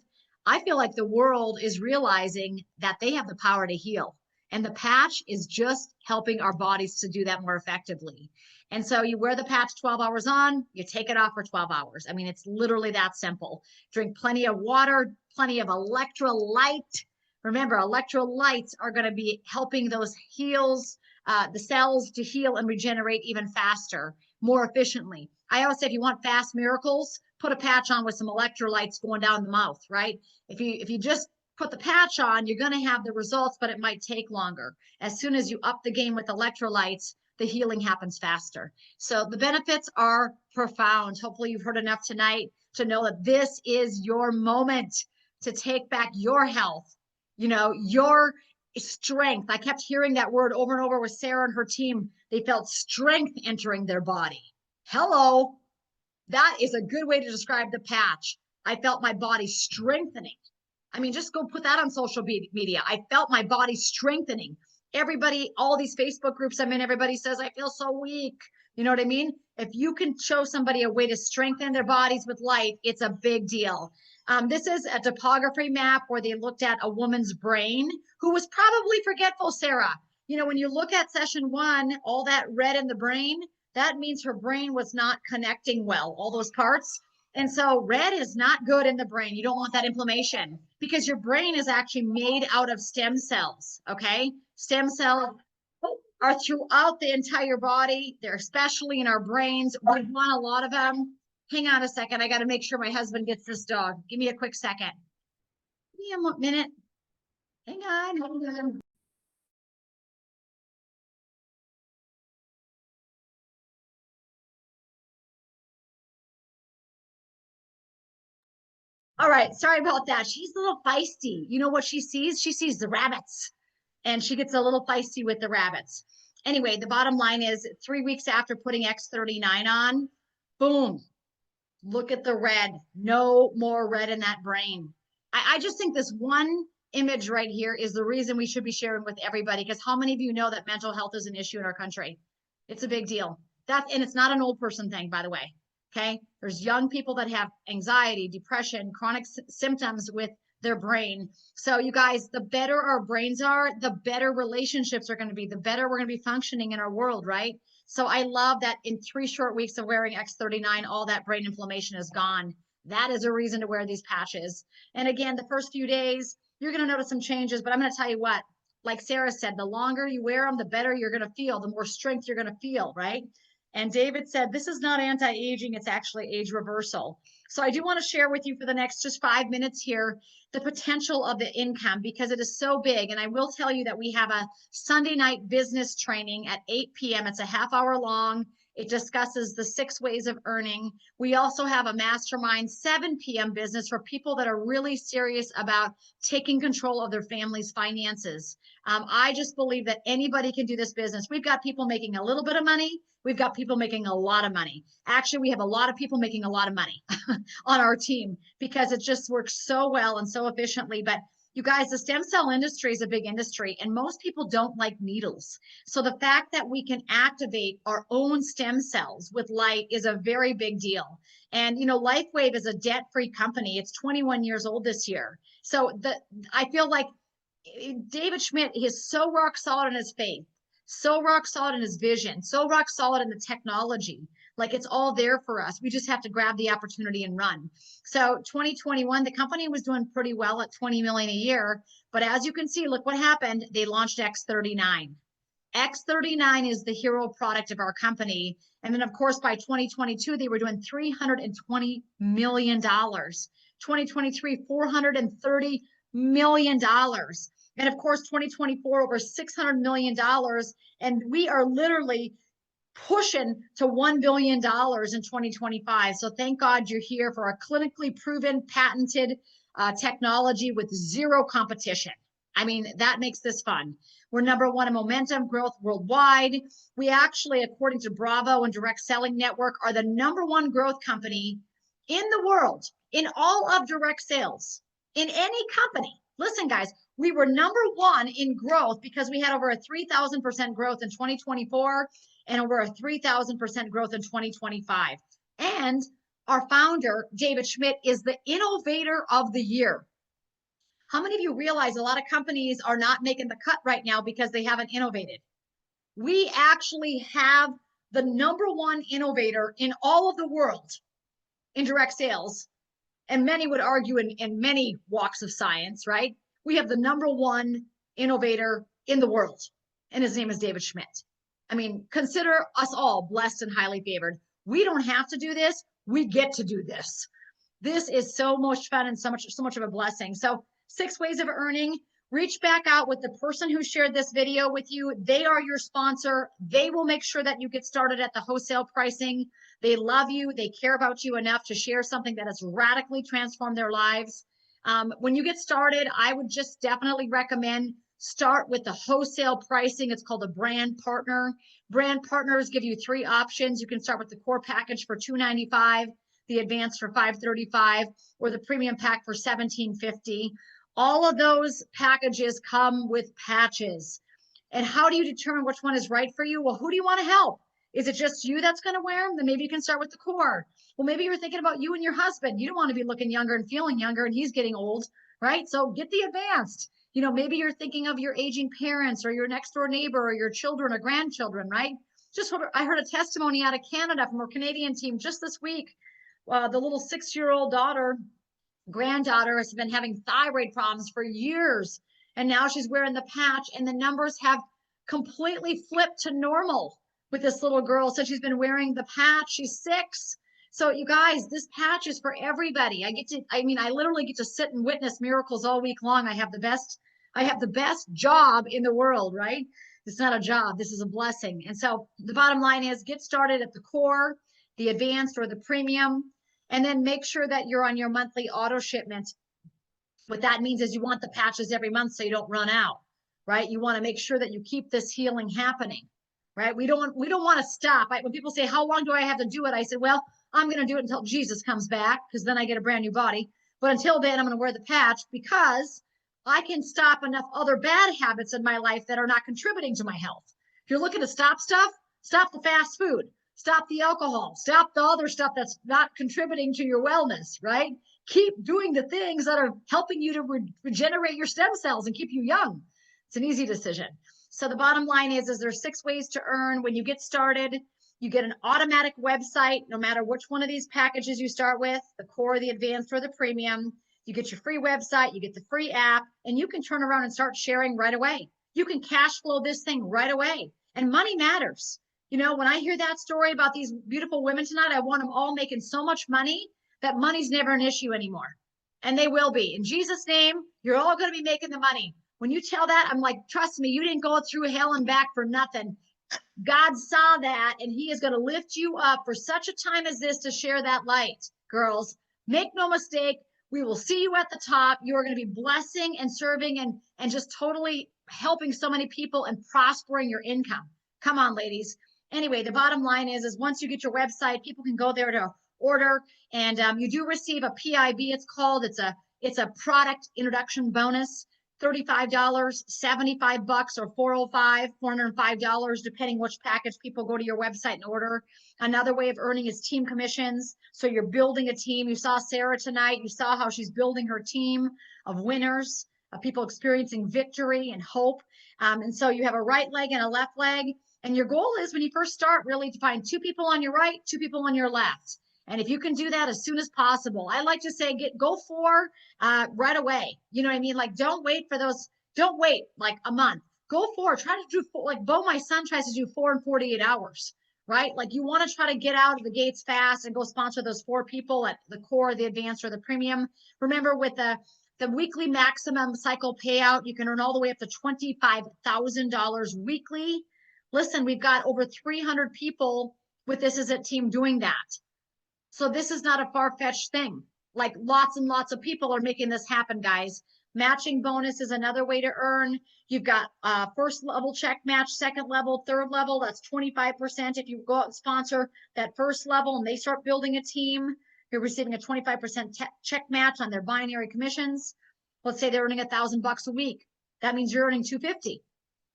I feel like the world is realizing that they have the power to heal. And the patch is just helping our bodies to do that more effectively. And so you wear the patch 12 hours on, you take it off for 12 hours. I mean, it's literally that simple. Drink plenty of water, plenty of electrolyte. Remember, electrolytes are going to be helping those the cells to heal and regenerate even faster, more efficiently. I always say, if you want fast miracles, put a patch on with some electrolytes going down the mouth, right? If you just put the patch on, you're going to have the results, but it might take longer. As soon as you up the game with electrolytes, the healing happens faster. So the benefits are profound. Hopefully you've heard enough tonight to know that this is your moment to take back your health, you know, your strength. I kept hearing that word over and over with Sarah and her team. They felt strength entering their body. Hello. That is a good way to describe the patch. I felt my body strengthening. I mean, just go put that on social media. I felt my body strengthening. Everybody, all these Facebook groups I'm in, everybody says, I feel so weak. You know what I mean? If you can show somebody a way to strengthen their bodies with light, it's a big deal. This is a topography map where they looked at a woman's brain who was probably forgetful, Sarah. You know, when you look at session 1, all that red in the brain, that means her brain was not connecting well, all those parts. And so red is not good in the brain. You don't want that inflammation because your brain is actually made out of stem cells, okay? Stem cells are throughout the entire body. They're especially in our brains. We want a lot of them. Hang on a second. I got to make sure my husband gets this dog. Give me a quick second. Give me a minute. Hang on. All right, sorry about that. She's a little feisty. You know what she sees? She sees the rabbits, and she gets a little feisty with the rabbits. Anyway, the bottom line is 3 weeks after putting X39 on, boom, look at the red. No more red in that brain. I just think this one image right here is the reason we should be sharing with everybody, because how many of you know that mental health is an issue in our country? It's a big deal. And it's not an old person thing, by the way. Okay. There's young people that have anxiety, depression, chronic symptoms with their brain. So you guys, the better our brains are, the better relationships are going to be, the better we're going to be functioning in our world, right? So I love that in 3 short weeks of wearing X39, all that brain inflammation is gone. That is a reason to wear these patches. And again, the first few days, you're going to notice some changes, but I'm going to tell you what, like Sarah said, the longer you wear them, the better you're going to feel, the more strength you're going to feel, right? And David said, this is not anti-aging, it's actually age reversal. So I do want to share with you for the next just 5 minutes here, the potential of the income, because it is so big. And I will tell you that we have a Sunday night business training at 8 p.m. It's a half-hour long. It discusses the 6 ways of earning. We also have a mastermind 7 p.m. business for people that are really serious about taking control of their family's finances. I just believe that anybody can do this business. We've got people making a little bit of money. We've got people making a lot of money. Actually, we have a lot of people making a lot of money on our team because it just works so well and so efficiently. But You guys, the stem cell industry is a big industry, and most people don't like needles. So the fact that we can activate our own stem cells with light is a very big deal. And, you know, LifeWave is a debt-free company. It's 21 years old this year. So I feel like David Schmidt is so rock solid in his faith, so rock solid in his vision, so rock solid in the technology. Like, it's all there for us. We just have to grab the opportunity and run. So 2021, the company was doing pretty well at 20 million a year. But as you can see, look what happened. They launched X39. X39 is the hero product of our company. And then, of course, by 2022, they were doing $320 million. 2023, $430 million. And of course, 2024, over $600 million. And we are literally pushing to $1 billion in 2025. So thank God you're here for a clinically proven, patented technology with zero competition. I mean, that makes this fun. We're number one in momentum growth worldwide. We actually, according to Bravo and Direct Selling Network, are the number one growth company in the world in all of direct sales in any company. Listen, guys, we were number one in growth because we had over a 3,000% growth in 2024 and over a 3,000% growth in 2025. And our founder, David Schmidt, is the innovator of the year. How many of you realize a lot of companies are not making the cut right now because they haven't innovated? We actually have the number one innovator in all of the world in direct sales. And many would argue in many walks of science, right? We have the number one innovator in the world, and his name is David Schmidt. I mean, consider us all blessed and highly favored. We don't have to do this. We get to do this. This is so much fun and so much of a blessing. So 6 ways of earning. Reach back out with the person who shared this video with you. They are your sponsor. They will make sure that you get started at the wholesale pricing. They love you. They care about you enough to share something that has radically transformed their lives. When you get started, I would just definitely recommend start with the wholesale pricing. It's called a brand partner. Brand partners give you 3 options. You can start with the core package for $295, the advanced for $535, or the premium pack for $1,750. All of those packages come with patches. And how do you determine which one is right for you? Well, who do you want to help? Is it just you that's going to wear them? Then maybe you can start with the core. Well, maybe you're thinking about you and your husband. You don't want to be looking younger and feeling younger, and he's getting old, right? So get the advanced. You know, maybe you're thinking of your aging parents or your next door neighbor or your children or grandchildren, right? I heard a testimony out of Canada from our Canadian team just this week. The little 6-year-old granddaughter has been having thyroid problems for years. And now she's wearing the patch, and the numbers have completely flipped to normal with this little girl. So she's been wearing the patch. She's 6. So you guys, this patch is for everybody. I literally get to sit and witness miracles all week long. I have the best job in the world, right? It's not a job. This is a blessing. And so the bottom line is get started at the core, the advanced, or the premium, and then make sure that you're on your monthly auto shipment. What that means is you want the patches every month so you don't run out, right? You want to make sure that you keep this healing happening, right? We don't want to stop. When people say, how long do I have to do it? I said, well, I'm going to do it until Jesus comes back, because then I get a brand new body. But until then, I'm going to wear the patch because I can stop enough other bad habits in my life that are not contributing to my health. If you're looking to stop stuff, stop the fast food, stop the alcohol, stop the other stuff that's not contributing to your wellness, right? Keep doing the things that are helping you to regenerate your stem cells and keep you young. It's an easy decision. So the bottom line is there's 6 ways to earn. When you get started, you get an automatic website, no matter which one of these packages you start with, the core, the advanced, or the premium. You get your free website, you get the free app, and you can turn around and start sharing right away. You can cash flow this thing right away. And money matters. You know, when I hear that story about these beautiful women tonight, I want them all making so much money that money's never an issue anymore. And they will be. In Jesus' name, you're all going to be making the money. When you tell that, I'm like, trust me, you didn't go through hell and back for nothing. God saw that, and he is going to lift you up for such a time as this to share that light. Girls, make no mistake. We will see you at the top. You are going to be blessing and serving and just totally helping so many people and prospering your income. Come on, ladies. Anyway, the bottom line is once you get your website, people can go there to order, and you do receive a PIB. It's It's a product introduction bonus, $35, $75 or $405, depending which package people go to your website and order. Another way of earning is team commissions. So you're building a team. You saw Sarah tonight. You saw how she's building her team of winners, of people experiencing victory and hope. And so you have a right leg and a left leg. And your goal is when you first start really to find 2 people on your right, 2 people on your left. And if you can do that as soon as possible, I like to say go 4 right away. You know what I mean? Like, don't wait like a month. Go 4, try to do 4. Like Bo, my son, tries to do 4 in 48 hours, right? Like you want to try to get out of the gates fast and go sponsor those 4 people at the core, the advanced, or the premium. Remember, with the weekly maximum cycle payout, you can earn all the way up to $25,000 weekly. Listen, we've got over 300 people with This Is It team doing that. So this is not a far-fetched thing. Like lots and lots of people are making this happen, guys. Matching bonus is another way to earn. You've got first level check match, second level, third level. That's 25%. If you go out and sponsor that first level and they start building a team, you're receiving a 25% check match on their binary commissions. Let's say they're earning $1,000 a week. That means you're earning $250,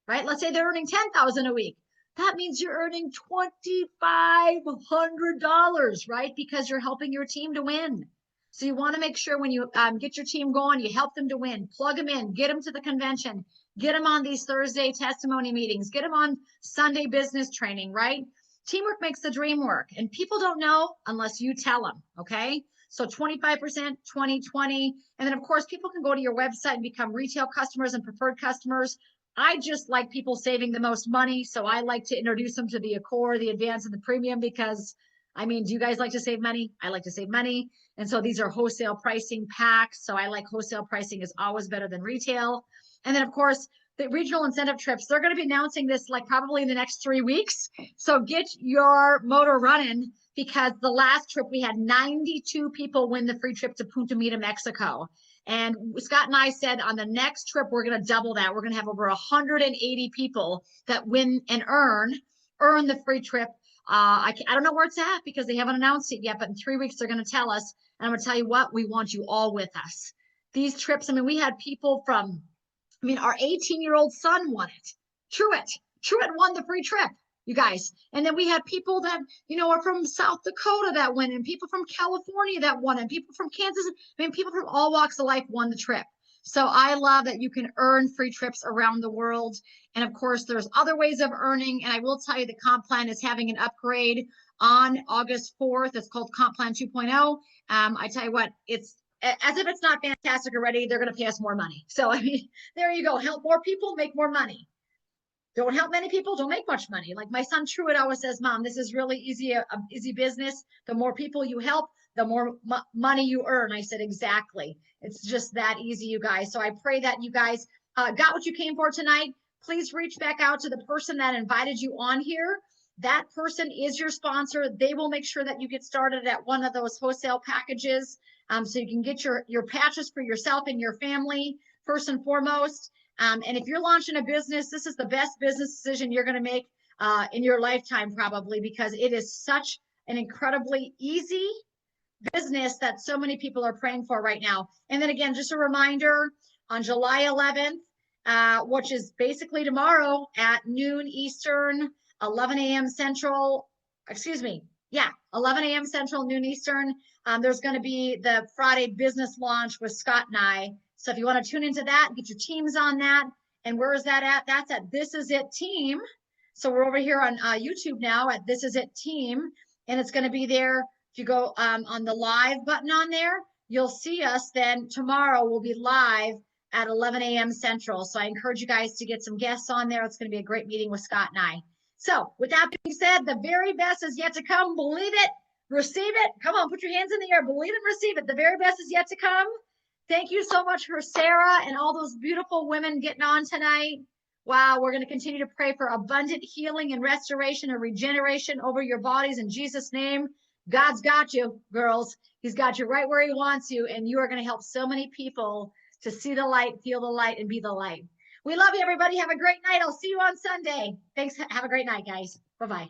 right? Let's say they're earning $10,000 a week. That means you're earning $2,500, right? Because you're helping your team to win. So you want to make sure when you get your team going, you help them to win, plug them in, get them to the convention, get them on these Thursday testimony meetings, get them on Sunday business training, right? Teamwork makes the dream work, and people don't know unless you tell them, okay? So 25%, 20, 20. And then of course, people can go to your website and become retail customers and preferred customers. I just like people saving the most money. So I like to introduce them to the Accor, the Advanced, and the Premium because, I mean, do you guys like to save money? I like to save money. And so these are wholesale pricing packs. So I like wholesale pricing is always better than retail. And then of course, the regional incentive trips, they're going to be announcing this like probably in the next 3 weeks. So get your motor running because the last trip we had 92 people win the free trip to Punta Mita, Mexico. And Scott and I said on the next trip, we're going to double that. We're going to have over 180 people that win and earn the free trip. I don't know where it's at because they haven't announced it yet, but in 3 weeks, they're going to tell us. And I'm going to tell you what, we want you all with us. These trips, I mean, we had people from, I mean, our 18-year-old son won it. Truett won the free trip, you guys. And then we had people that, you know, are from South Dakota that won, and people from California that won, and people from Kansas. I mean, people from all walks of life won the trip. So I love that you can earn free trips around the world. And of course, there's other ways of earning. And I will tell you the comp plan is having an upgrade on August 4th. It's called Comp Plan 2.0. I tell you what, it's as if it's not fantastic already, they're going to pay us more money. So, I mean, there you go. Help more people, make more money. Don't help many people, don't make much money. Like my son Truett always says, Mom, this is really easy, easy business. The more people you help, the more money you earn. I said, exactly. It's just that easy, you guys. So I pray that you guys got what you came for tonight. Please reach back out to the person that invited you on here. That person is your sponsor. They will make sure that you get started at one of those wholesale packages. So you can get your patches for yourself and your family, first and foremost. And if you're launching a business, this is the best business decision you're going to make in your lifetime, probably, because it is such an incredibly easy business that so many people are praying for right now. And then again, just a reminder, on July 11th, which is basically tomorrow at noon Eastern, 11 a.m. Central, 11 a.m. Central, noon Eastern. There's going to be the Friday business launch with Scott and I. So if you want to tune into that, get your teams on that. And where is that at? That's at This Is It Team. So we're over here on YouTube now at This Is It Team. And it's going to be there. If you go on the live button on there, you'll see us. Then tomorrow we'll be live at 11 a.m. Central. So I encourage you guys to get some guests on there. It's going to be a great meeting with Scott and I. So with that being said, the very best is yet to come. Believe it, receive it. Come on, put your hands in the air. Believe it, receive it. The very best is yet to come. Thank you so much for Sarah and all those beautiful women getting on tonight. Wow, we're going to continue to pray for abundant healing and restoration and regeneration over your bodies in Jesus' name. God's got you, girls. He's got you right where he wants you, and you are going to help so many people to see the light, feel the light, and be the light. We love you, everybody. Have a great night. I'll see you on Sunday. Thanks. Have a great night, guys. Bye-bye.